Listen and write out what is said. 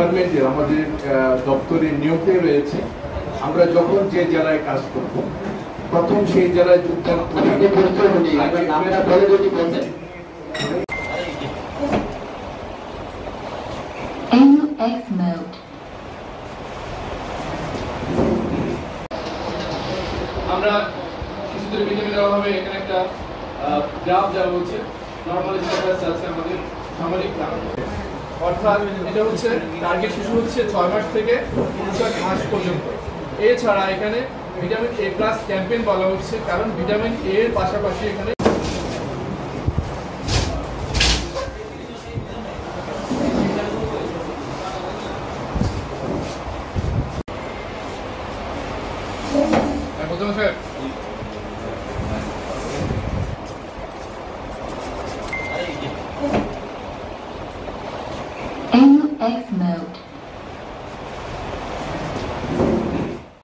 ডিপার্টমেন্টের আমাদের দপ্তরের নিয়োগটাই রয়েছে। আমরা যখন যে জেলায় কাজ করব প্রথম সেই জেলায় যোগদান আমরা শিশুদের ভিটামিন অভাবে এখানে একটা গ্রাফ দেওয়া হচ্ছে নরমাল স্ট্যাটাস আছে আমাদের সামরিক গ্রাফ, অর্থাৎ এটা হচ্ছে টার্গেট শিশু হচ্ছে 6 মাস থেকে 59 মাস পর্যন্ত। এছাড়া এখানে ভিটামিন এ প্লাস ক্যাম্পেইন বলা হচ্ছে, কারণ ভিটামিন এ এর পাশাপাশি এখানে AUX mode.